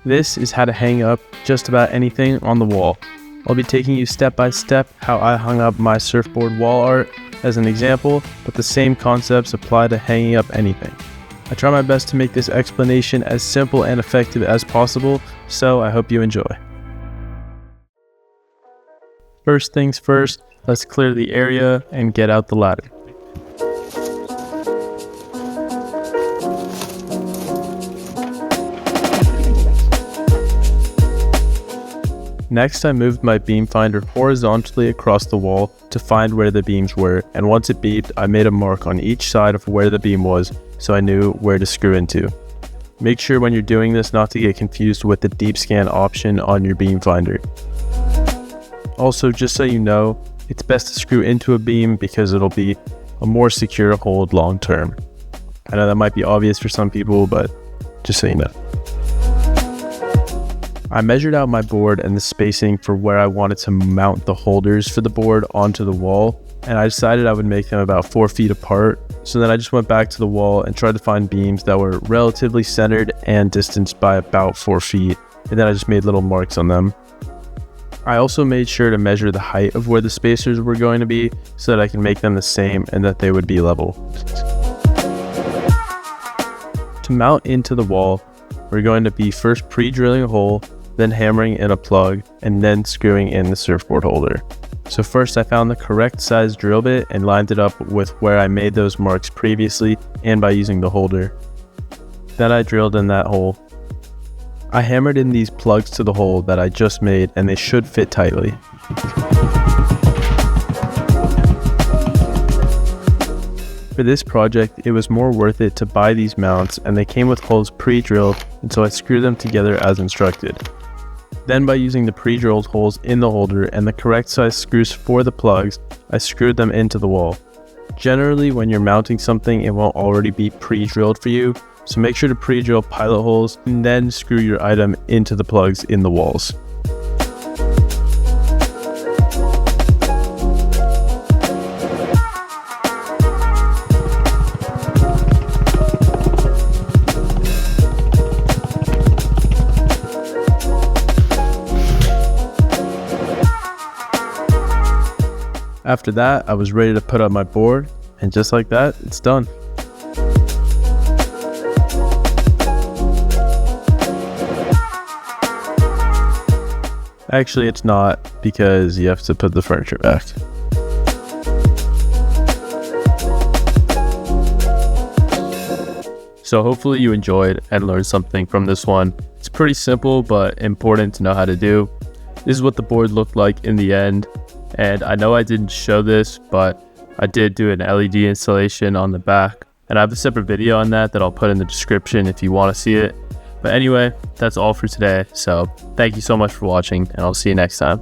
This is how to hang up just about anything on the wall. I'll be taking you step by step how I hung up my surfboard wall art as an example, but the same concepts apply to hanging up anything. I try my best to make this explanation as simple and effective as possible, so I hope you enjoy. First things first, let's clear the area and get out the ladder. Next, I moved my beam finder horizontally across the wall to find where the beams were, and once it beeped, I made a mark on each side of where the beam was so I knew where to screw into. Make sure when you're doing this not to get confused with the deep scan option on your beam finder. Also, just so you know, it's best to screw into a beam because it'll be a more secure hold long term. I know that might be obvious for some people, but just so you know. I measured out my board and the spacing for where I wanted to mount the holders for the board onto the wall, and I decided I would make them about 4 feet apart. So then I just went back to the wall and tried to find beams that were relatively centered and distanced by about 4 feet, and then I just made little marks on them. I also made sure to measure the height of where the spacers were going to be so that I can make them the same and that they would be level. To mount into the wall, we're going to be first pre-drilling a hole, then hammering in a plug, and then screwing in the surfboard holder. So first I found the correct size drill bit and lined it up with where I made those marks previously and by using the holder. Then I drilled in that hole. I hammered in these plugs to the hole that I just made, and they should fit tightly. For this project, it was more worth it to buy these mounts, and they came with holes pre-drilled, and so I screwed them together as instructed. Then by using the pre-drilled holes in the holder and the correct size screws for the plugs, I screwed them into the wall. Generally, when you're mounting something, it won't already be pre-drilled for you, so make sure to pre-drill pilot holes and then screw your item into the plugs in the walls. After that, I was ready to put up my board, and just like that, it's done. Actually, it's not, because you have to put the furniture back. So hopefully you enjoyed and learned something from this one. It's pretty simple, but important to know how to do. This is what the board looked like in the end. And I know I didn't show this, but I did do an LED installation on the back, and I have a separate video on that I'll put in the description if you want to see it. But anyway, that's all for today. So thank you so much for watching, and I'll see you next time.